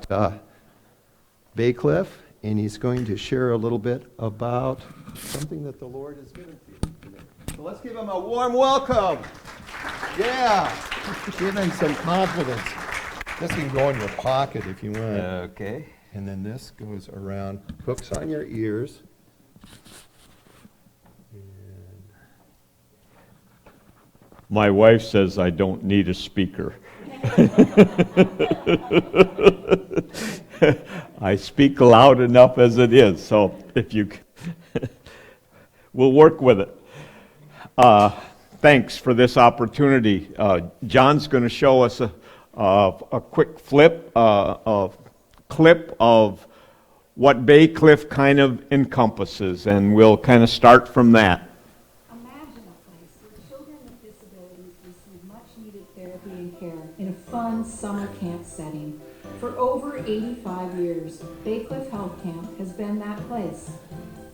uh, Bay Cliff, and he's going to share a little bit about something that the Lord has given to you today. So let's give him a warm welcome. Yeah, give him some confidence. This can go in your pocket if you want. Okay. And then this goes around, hooks on your ears. My wife says I don't need a speaker. I speak loud enough as it is, so if you we'll work with it. Thanks for this opportunity. John's going to show us a quick clip of what Bay Cliff kind of encompasses, and we'll kind of start from that. Imagine a place where children with disabilities receive much-needed therapy and care in a fun summer camp setting. For over 85 years, Bay Cliff Health Camp has been that place.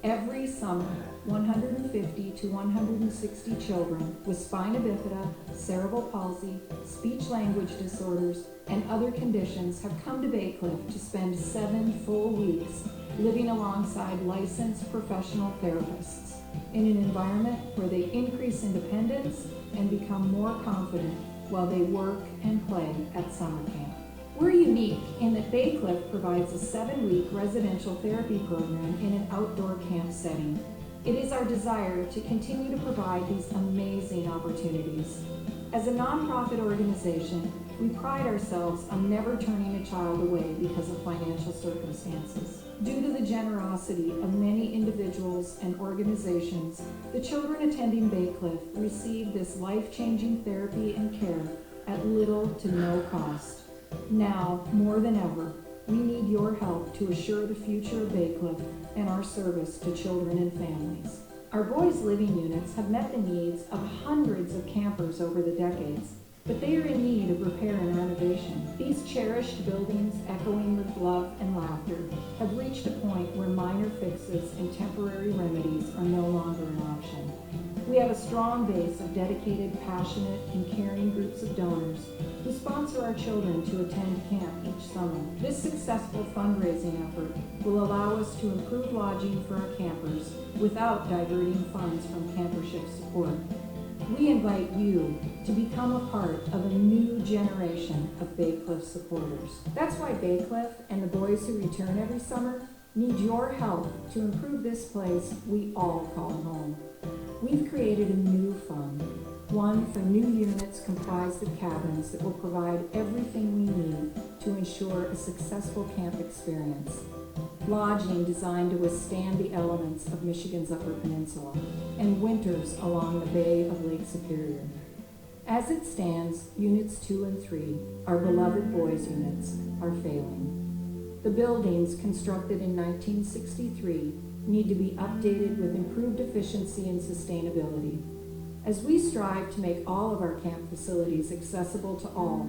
Every summer, 150 to 160 children with spina bifida, cerebral palsy, speech-language disorders, and other conditions have come to Bay Cliff to spend 7 full weeks living alongside licensed professional therapists in an environment where they increase independence and become more confident while they work and play at summer camp. We're unique in that Bay Cliff provides a 7-week residential therapy program in an outdoor camp setting. It is our desire to continue to provide these amazing opportunities. As a nonprofit organization, we pride ourselves on never turning a child away because of financial circumstances. Due to the generosity of many individuals and organizations, the children attending Bay Cliff receive this life-changing therapy and care at little to no cost. Now, more than ever, we need your help to assure the future of Bay Cliff and our service to children and families. Our boys' living units have met the needs of hundreds of campers over the decades, but they are in need of repair and renovation. These cherished buildings, echoing with love and laughter, have reached a point where minor fixes and temporary remedies are no longer an option. We have a strong base of dedicated, passionate, and caring groups of donors who sponsor our children to attend camp each summer. This successful fundraising effort will allow us to improve lodging for our campers without diverting funds from campership support. We invite you to become a part of a new generation of Bay Cliff supporters. That's why Bay Cliff and the boys who return every summer need your help to improve this place we all call home. We've created a new fund, one for new units comprised of cabins that will provide everything we need to ensure a successful camp experience. Lodging designed to withstand the elements of Michigan's Upper Peninsula and winters along the Bay of Lake Superior. As it stands, Units 2 and 3, our beloved boys' units, are failing. The buildings, constructed in 1963, need to be updated with improved efficiency and sustainability. As we strive to make all of our camp facilities accessible to all,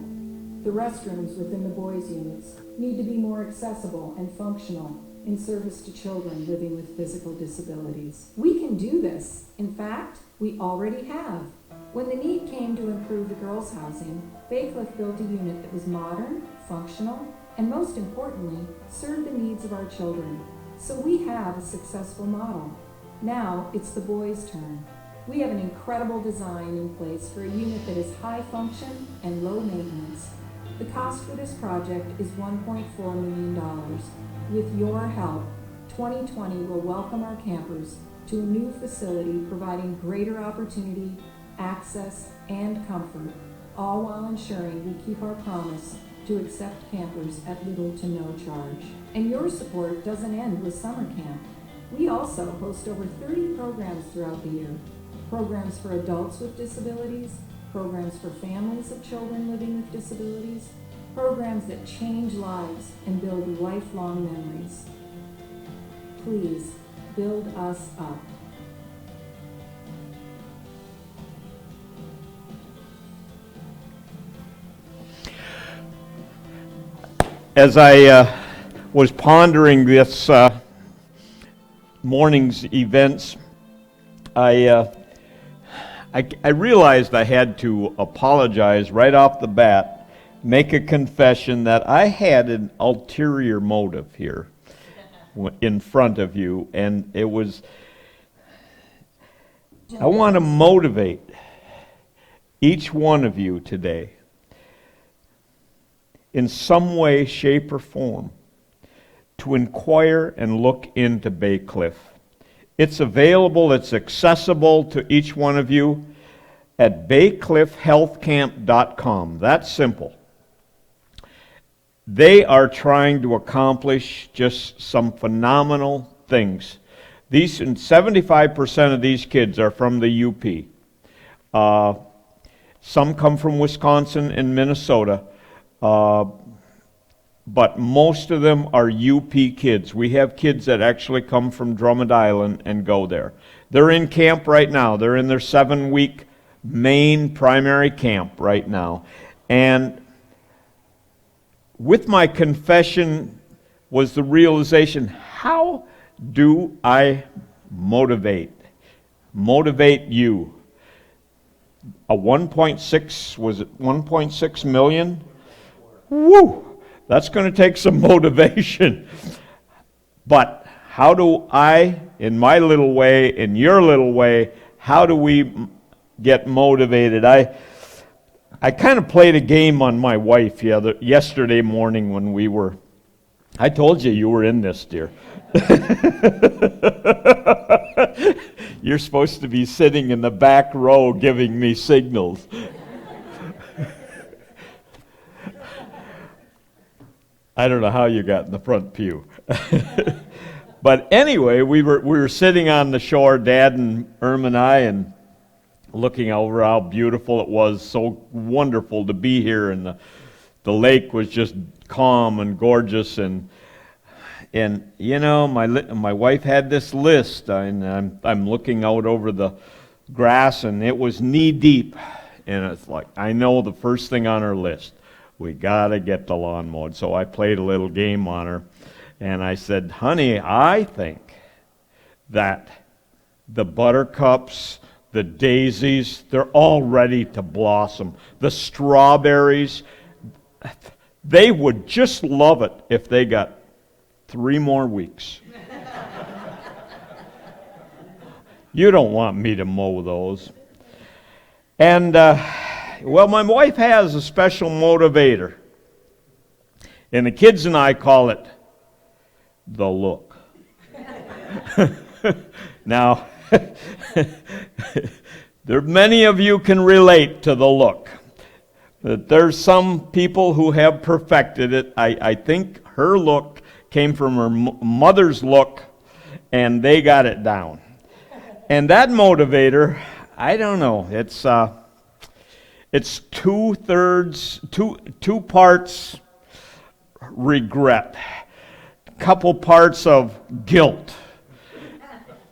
the restrooms within the boys' units need to be more accessible and functional in service to children living with physical disabilities. We can do this. In fact, we already have. When the need came to improve the girls' housing, Bay Cliff built a unit that was modern, functional, and most importantly, served the needs of our children. So we have a successful model. Now it's the boys' turn. We have an incredible design in place for a unit that is high function and low maintenance. The cost for this project is $1.4 million. With your help, 2020 will welcome our campers to a new facility providing greater opportunity, access, and comfort, all while ensuring we keep our promise to accept campers at little to no charge. And your support doesn't end with summer camp. We also host over 30 programs throughout the year. Programs for adults with disabilities, programs for families of children living with disabilities, programs that change lives and build lifelong memories. Please, build us up. As I was pondering this morning's events, I realized I had to apologize right off the bat make a confession that I had an ulterior motive here in front of you, and it was, I want to motivate each one of you today in some way, shape, or form to inquire and look into Bay Cliff. It's available, it's accessible to each one of you at baycliffhealthcamp.com. That's simple. They are trying to accomplish just some phenomenal things. These, and 75% of these kids are from the UP. Some come from Wisconsin and Minnesota, but most of them are UP kids. We have kids that actually come from Drummond Island and go there. They're in camp right now. They're in their 7-week main primary camp right now. And with my confession was the realization, how do I motivate you? A 1.6, was it 1.6 million? Woo! That's going to take some motivation. But how do I, in my little way, in your little way, how do we get motivated? I kind of played a game on my wife yesterday morning when we were, I told you were in this, dear. You're supposed to be sitting in the back row giving me signals. I don't know how you got in the front pew. But anyway, we were sitting on the shore, Dad and Irma and I, and looking over how beautiful it was. So wonderful to be here, and the lake was just calm and gorgeous. And you know, my wife had this list, and I'm looking out over the grass, and it was knee deep. And it's like, I know the first thing on her list, we gotta get the lawn mowed. So I played a little game on her, and I said, honey, I think that the buttercups, the daisies, they're all ready to blossom. The strawberries, they would just love it if they got 3 more weeks. You don't want me to mow those. And, well, my wife has a special motivator. And the kids and I call it the look. Now, many of you can relate to the look. There's some people who have perfected it. I think her look came from her mother's look, and they got it down. And that motivator, I don't know, it's two parts regret, couple parts of guilt,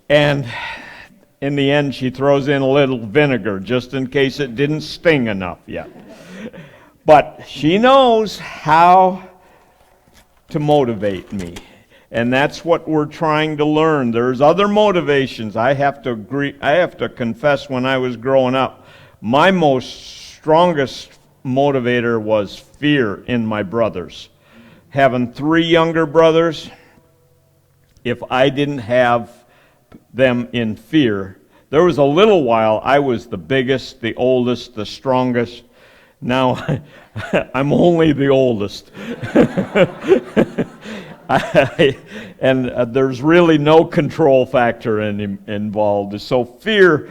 and in the end she throws in a little vinegar just in case it didn't sting enough yet. But she knows how to motivate me, and that's what we're trying to learn. There's other motivations. I have to confess, when I was growing up, my strongest motivator was fear in my brothers. Having 3 younger brothers, if I didn't have them in fear, there was a little while I was the biggest, the oldest, the strongest. Now I'm only the oldest. And there's really no control factor involved. So fear,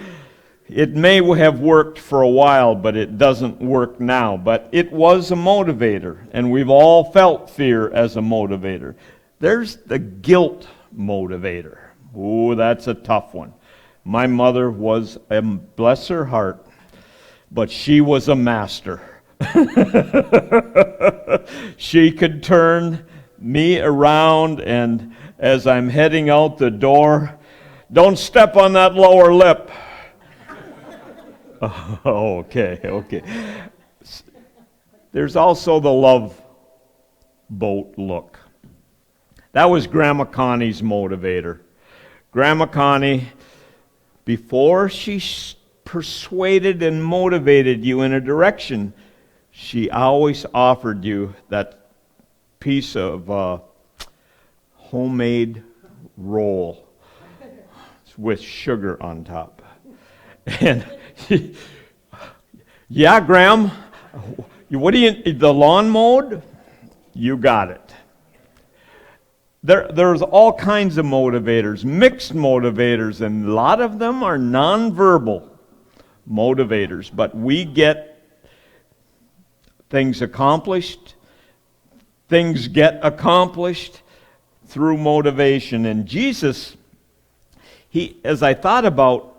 it may have worked for a while, but it doesn't work now. But it was a motivator, and we've all felt fear as a motivator. There's the guilt motivator. Ooh, that's a tough one. My mother was, bless her heart, but she was a master. She could turn me around, and as I'm heading out the door, don't step on that lower lip. Oh, okay. There's also the love boat look. That was Grandma Connie's motivator. Grandma Connie, before she persuaded and motivated you in a direction, she always offered you that piece of homemade roll with sugar on top. And yeah, Graham, what do you, the lawn mowed? You got it. There's all kinds of motivators, mixed motivators, and a lot of them are nonverbal motivators. But we get things accomplished. Things get accomplished through motivation. And Jesus, as I thought about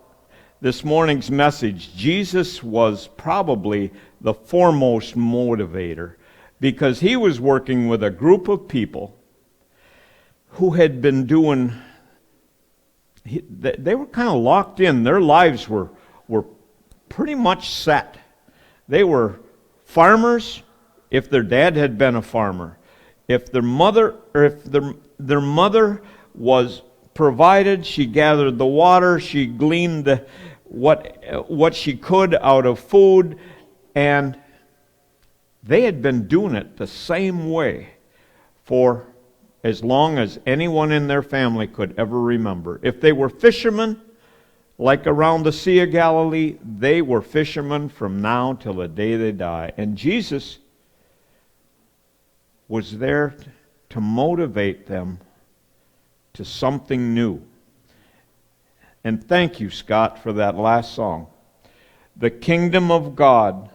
this morning's message, Jesus was probably the foremost motivator because he was working with a group of people who had been doing, they were kind of locked in. Their lives were pretty much set. They were farmers if their dad had been a farmer. If their mother was provided, she gathered the water, she gleaned what she could out of food, and they had been doing it the same way for as long as anyone in their family could ever remember. If they were fishermen, like around the Sea of Galilee, they were fishermen from now till the day they die. And Jesus was there to motivate them to something new. And thank you, Scott, for that last song. The kingdom of God,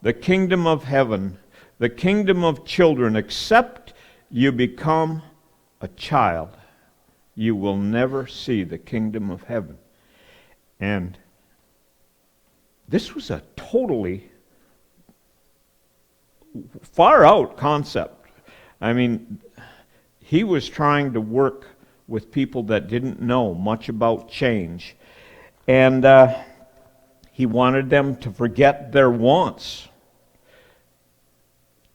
the kingdom of heaven, the kingdom of children, except you become a child, you will never see the kingdom of heaven. And this was a totally far out concept. I mean, he was trying to work with people that didn't know much about change. And he wanted them to forget their wants,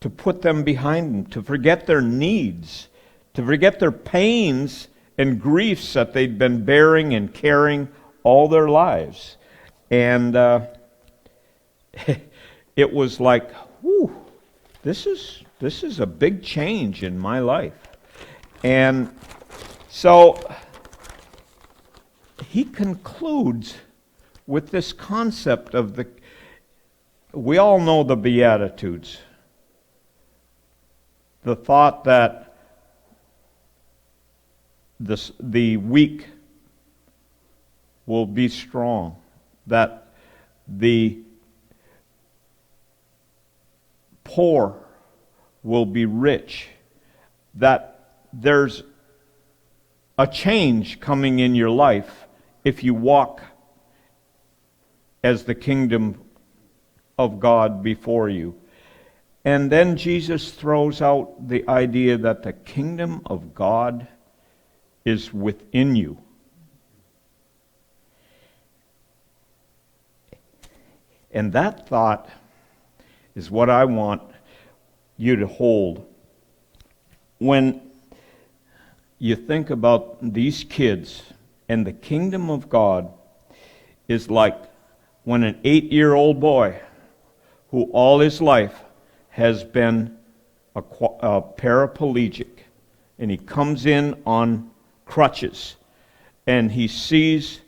to put them behind them, to forget their needs, to forget their pains and griefs that they'd been bearing and carrying all their lives. And it was like, whew, this is a big change in my life. And so he concludes with this concept of we all know the Beatitudes. The thought that the weak will be strong, that the poor will be rich, that there's a change coming in your life if you walk as the kingdom of God before you. And then Jesus throws out the idea that the kingdom of God is within you. And that thought is what I want you to hold. When you think about these kids and the kingdom of God is like when an 8-year-old boy who all his life has been a paraplegic, and he comes in on crutches, and he sees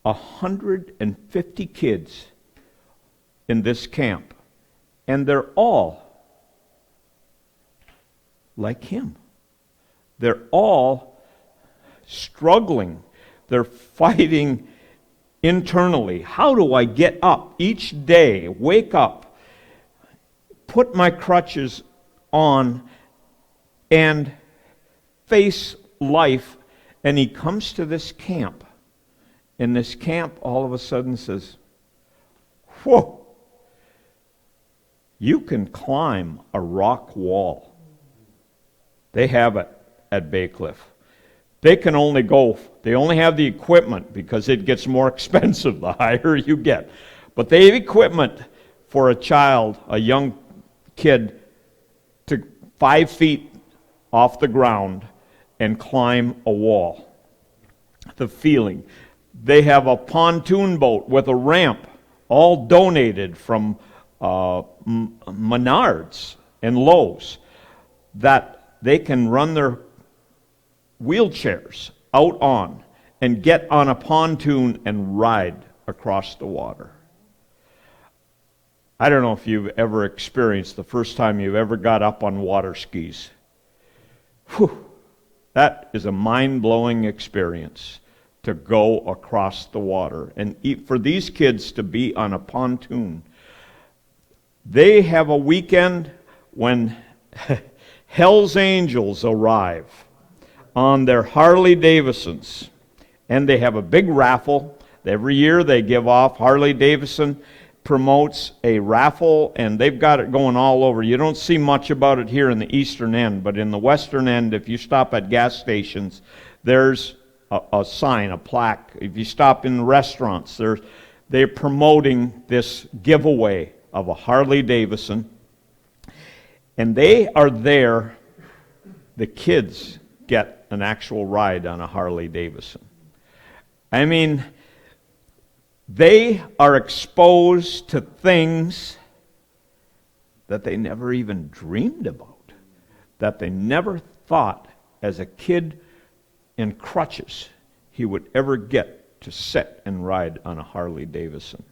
150 kids in this camp, and they're all like him. They're all struggling. They're fighting internally. How do I get up each day, wake up, put my crutches on, and face life? And he comes to this camp, and this camp all of a sudden says, whoa, you can climb a rock wall. They have it at Bay Cliff. They only have the equipment because it gets more expensive the higher you get. But they have equipment for a child, a young kid, to 5 feet off the ground and climb a wall. The feeling. They have a pontoon boat with a ramp, all donated from Menards and Lowe's, that they can run their wheelchairs out on and get on a pontoon and ride across the water. I don't know if you've ever experienced the first time you've ever got up on water skis. Whew, that is a mind-blowing experience to go across the water. And for these kids to be on a pontoon, they have a weekend when Hell's Angels arrive on their Harley Davidsons. And they have a big raffle. Every year they give off. Harley Davidson promotes a raffle, and they've got it going all over. You don't see much about it here in the eastern end, but in the western end, if you stop at gas stations, there's a sign, a plaque. If you stop in restaurants, they're promoting this giveaway of a Harley Davidson. And they are there, the kids get an actual ride on a Harley Davidson. I mean, they are exposed to things that they never even dreamed about, that they never thought as a kid in crutches he would ever get to sit and ride on a Harley Davidson.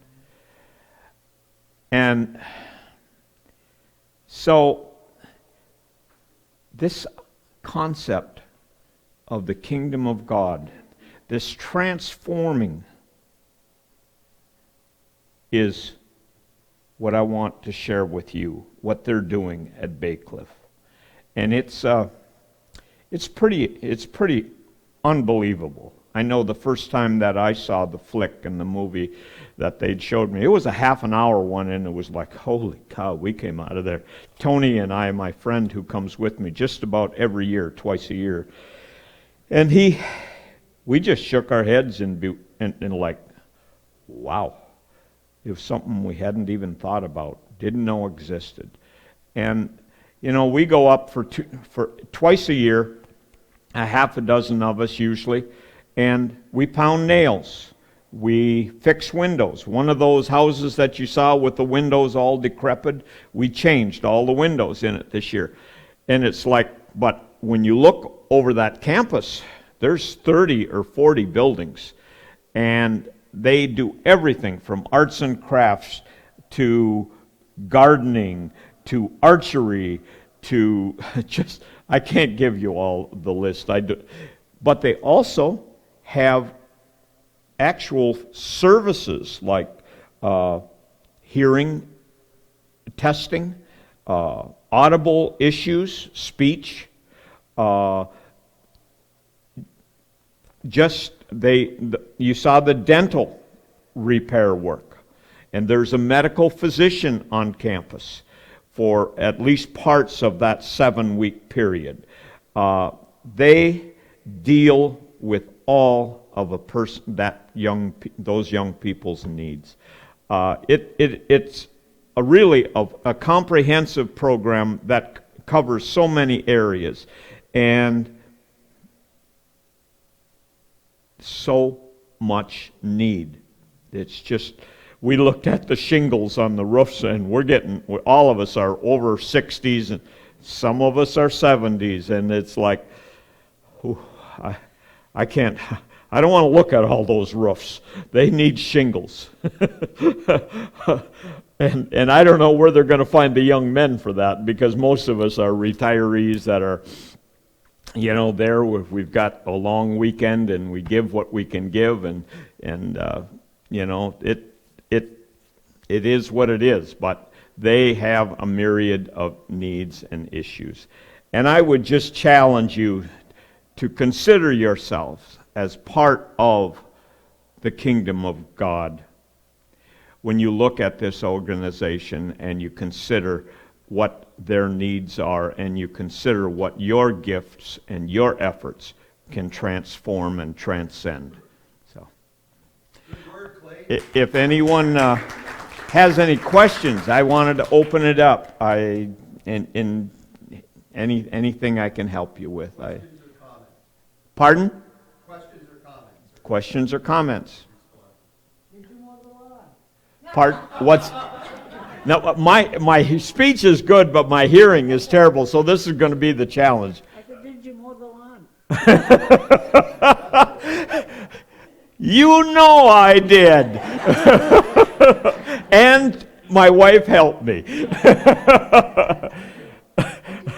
And so this concept of the kingdom of God, this transforming, is what I want to share with you, what they're doing at Baycliff. And it's pretty unbelievable. I know the first time that I saw the flick and the movie that they'd showed me, it was a half an hour one, and it was like, holy cow, we came out of there. Tony and I, my friend who comes with me just about every year, twice a year, and we just shook our heads and like, wow. It was something we hadn't even thought about, didn't know existed. And, we go up for twice a year, a half a dozen of us usually, and we pound nails. We fix windows. One of those houses that you saw with the windows all decrepit, we changed all the windows in it this year. And it's like, but when you look over that campus, there's 30 or 40 buildings. And they do everything from arts and crafts to gardening to archery to just, I can't give you all the list. But they also have actual services like hearing testing, audible issues, speech, you saw the dental repair work, and there's a medical physician on campus for at least parts of that 7-week period. They deal with all of those young people's needs. It's really a comprehensive program that covers so many areas, and so much need. It's just, we looked at the shingles on the roofs, and all of us are over 60s, and some of us are 70s, and it's like, I can't, I don't want to look at all those roofs. They need shingles. And I don't know where they're going to find the young men for that, because most of us are retirees that are, there we've got a long weekend and we give what we can give, and it is what it is. But they have a myriad of needs and issues. And I would just challenge you to consider yourselves as part of the kingdom of God when you look at this organization and you consider what their needs are, and you consider what your gifts and your efforts can transform and transcend. So, if anyone has any questions, I wanted to open it up. In anything I can help you with. Questions or comments? Pardon? Questions or comments? Questions or comments? What's? Now, my speech is good, but my hearing is terrible, so this is going to be the challenge. I said, did you mow the lawn? You know I did. And my wife helped me. I'd just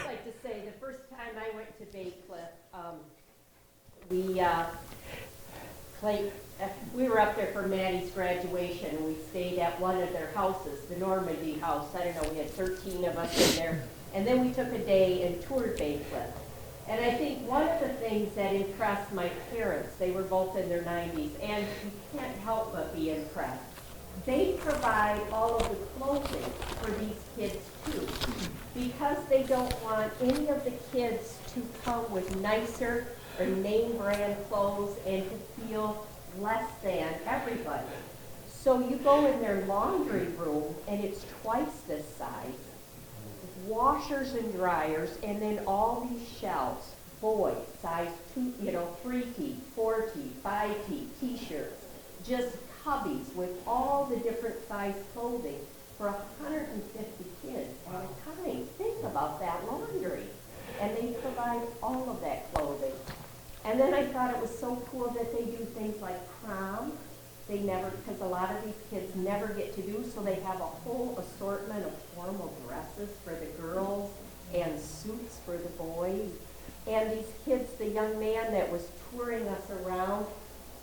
like to say, the first time I went to Bay Cliff, we were up there for Maddie's graduation, and we stayed at one of their houses, the Normandy house. I don't know, we had 13 of us in there. And then we took a day and toured Bay Cliff. And I think one of the things that impressed my parents, they were both in their 90s, and you can't help but be impressed. They provide all of the clothing for these kids too, because they don't want any of the kids to come with nicer or name brand clothes and to feel less than everybody. So you go in their laundry room and it's twice this size, washers and dryers, and then all these shelves, boys, size 2, 3T, 4T, 5T, t-shirts, just cubbies with all the different size clothing for 150 kids at a time. Think about that laundry. And they provide all of that clothing. And then I thought it was so cool that they do things like prom. They never, because a lot of these kids never get to do, so they have a whole assortment of formal dresses for the girls and suits for the boys. And these kids, the young man that was touring us around,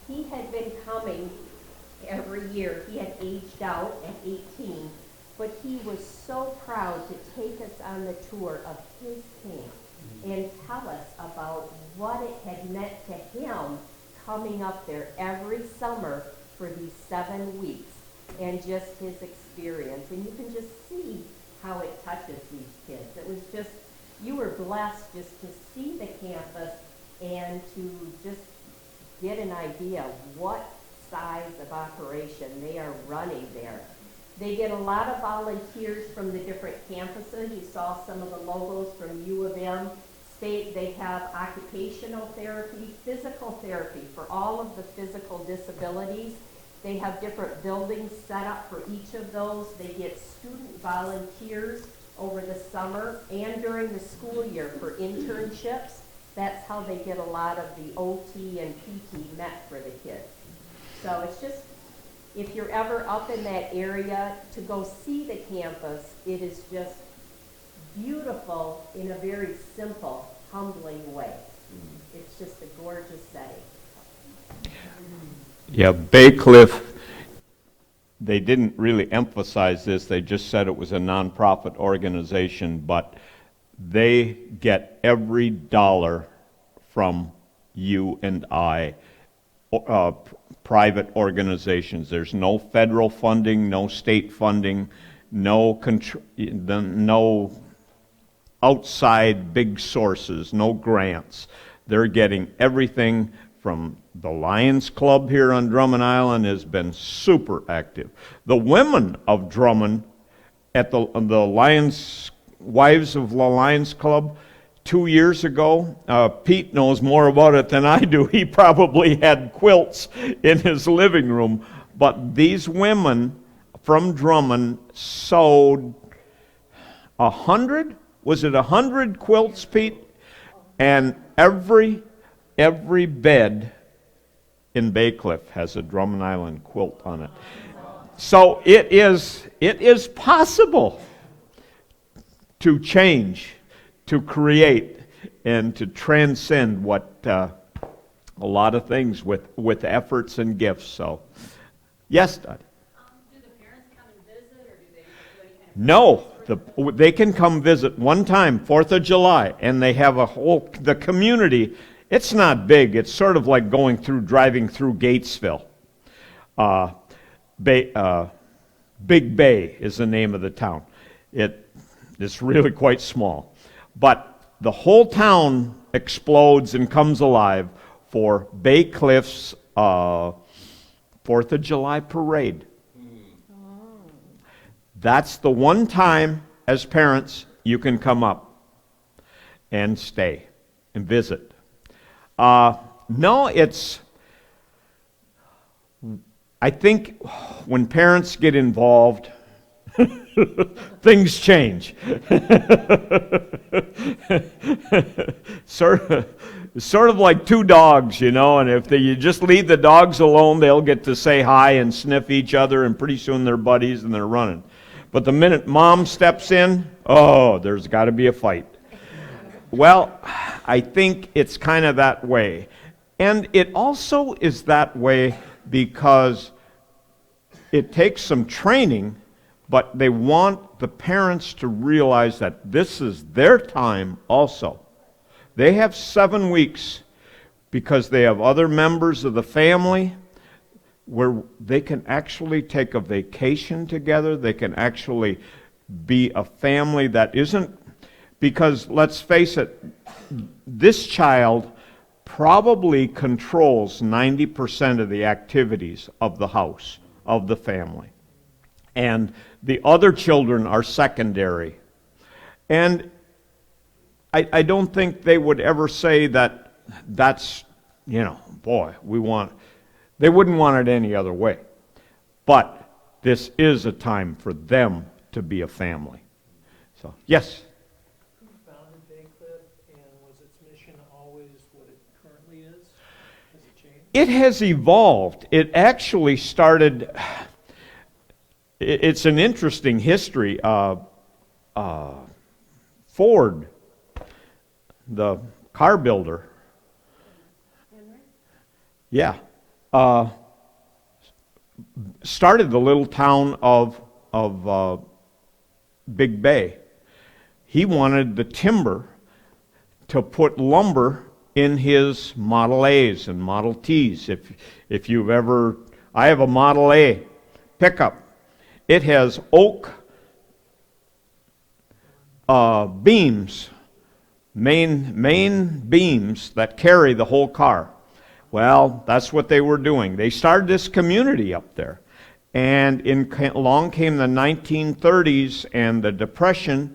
he had been coming every year. He had aged out at 18, but he was so proud to take us on the tour of his camp and tell us about what it had meant to him coming up there every summer for these 7 weeks and just his experience. And you can just see how it touches these kids. It was just, you were blessed just to see the campus and to just get an idea of what size of operation they are running there. They get a lot of volunteers from the different campuses. You saw some of the logos from U of M. They have occupational therapy, physical therapy for all of the physical disabilities. They have different buildings set up for each of those. They get student volunteers over the summer and during the school year for internships. That's how they get a lot of the OT and PT met for the kids. So it's just, if you're ever up in that area, to go see the campus, it is just beautiful in a very simple, humbling way. It's just a gorgeous setting. Yeah, Bay Cliff, they didn't really emphasize this. They just said it was a nonprofit organization, but they get every dollar from you and I, private organizations. There's no federal funding, no state funding, no outside big sources, no grants. They're getting everything from the Lions Club here on Drummond Island has been super active. The women of Drummond at the Lions, Wives of the Lions Club, 2 years ago, Pete knows more about it than I do. He probably had quilts in his living room. But these women from Drummond sewed 100? Was it 100 quilts, Pete? And every bed in Bay Cliff has a Drummond Island quilt on it. So it is possible to change, to create, and to transcend what a lot of things with efforts and gifts. So, yes, Dottie. Do the parents come and visit, or do they do any kind of... No, they can come visit one time, 4th of July, and they have the community. It's not big. It's sort of like driving through Gatesville. Big Bay is the name of the town. It's really quite small. But the whole town explodes and comes alive for Bay Cliff's 4th of July parade. That's the one time, as parents, you can come up and stay and visit. No, I think when parents get involved, things change. Sort of like two dogs, you know, and if you just leave the dogs alone, they'll get to say hi and sniff each other, and pretty soon they're buddies and they're running. But the minute mom steps in, oh, there's got to be a fight. Well, I think it's kind of that way. And it also is that way because it takes some training, but they want the parents to realize that this is their time also. They have 7 weeks because they have other members of the family where they can actually take a vacation together. They can actually be a family that isn't, because let's face it, this child probably controls 90% of the activities of the house, of the family. And the other children are secondary. And I don't think they would ever say that that's, you know, boy, they wouldn't want it any other way. But this is a time for them to be a family. So, yes? Who founded Bay Cliff, and was its mission always what it currently is? Has it changed? It has evolved. It actually started, it's an interesting history. Ford, the car builder, yeah, started the little town of Big Bay. He wanted the timber to put lumber in his Model A's and Model T's. If you've ever, I have a Model A pickup. It has oak beams, main beams that carry the whole car. Well, that's what they were doing. They started this community up there. And along came the 1930s and the Depression,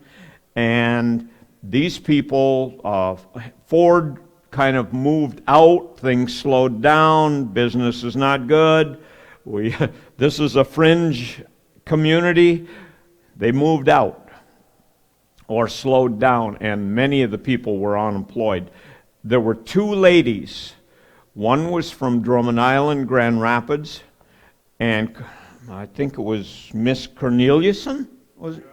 and these people, Ford kind of moved out, things slowed down, business is not good. This is a fringe community. They moved out or slowed down, and many of the people were unemployed. There were 2 ladies. One was from Drummond Island, Grand Rapids, and I think it was Miss Corneliuson, was it?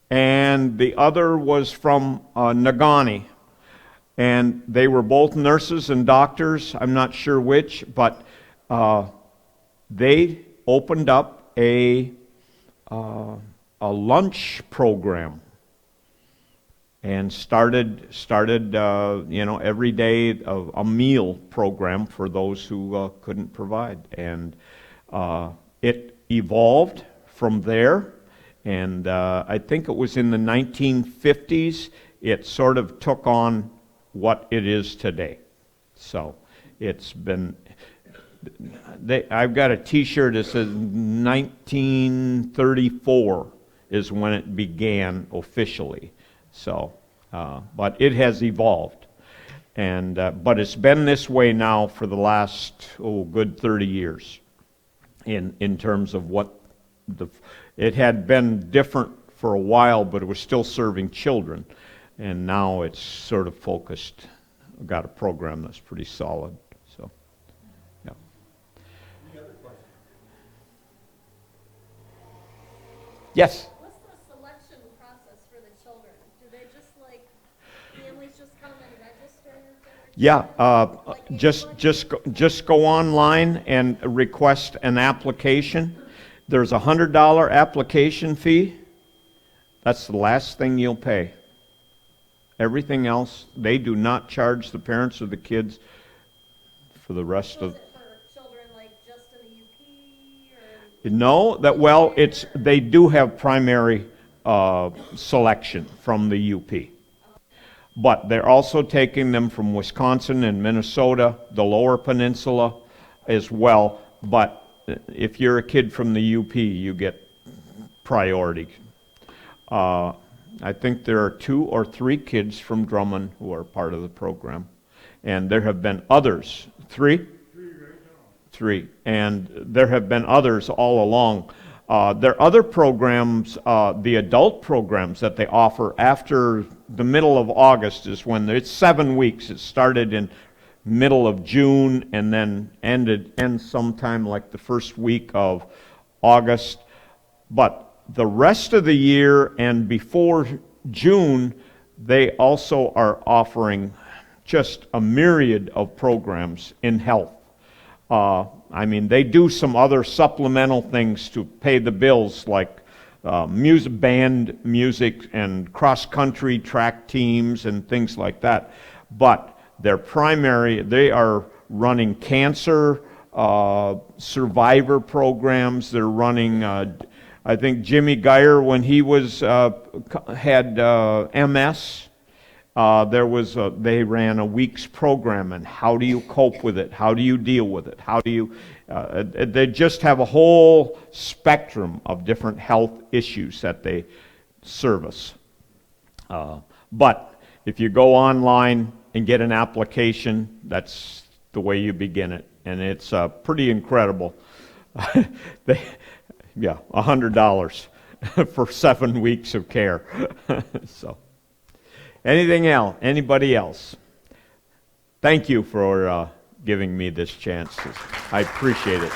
And the other was from Negaunee. And they were both nurses and doctors, I'm not sure which, but they opened up a lunch program and started every day a meal program for those who couldn't provide. And it evolved from there, and I think it was in the 1950s it sort of took on what it is today. So it's been, I've got a t-shirt that says 1934 is when it began officially. So, but it has evolved, and but it's been this way now for the last good 30 years. In terms of what it had been different for a while, but it was still serving children, and now it's sort of focused. Got a program that's pretty solid. So, yeah. Any other questions? Yes. Yeah, just go online and request an application. There's a $100 application fee. That's the last thing you'll pay. Everything else, they do not charge the parents or the kids for the rest of. Is it for children like just in the UP or? No, they do have primary selection from the UP. But they're also taking them from Wisconsin and Minnesota, the Lower Peninsula as well. But if you're a kid from the UP, you get priority. I think there are 2 or 3 kids from Drummond who are part of the program. And there have been others. 3? 3 right now. 3. And there have been others all along. There are other programs, the adult programs that they offer after the middle of August is when it's 7 weeks. It started in middle of June and then ends sometime like the first week of August. But the rest of the year and before June, they also are offering just a myriad of programs in health. I mean, they do some other supplemental things to pay the bills, like band music and cross-country track teams and things like that. But their primary, they are running cancer survivor programs. They're running, I think Jimmy Geyer, when he had MS, they ran a week's program, and how do you cope with it? How do you deal with it? How do you? They just have a whole spectrum of different health issues that they service. But if you go online and get an application, that's the way you begin it, and it's pretty incredible. $100 for 7 weeks of care. So. Anything else? Anybody else? Thank you for giving me this chance. I appreciate it.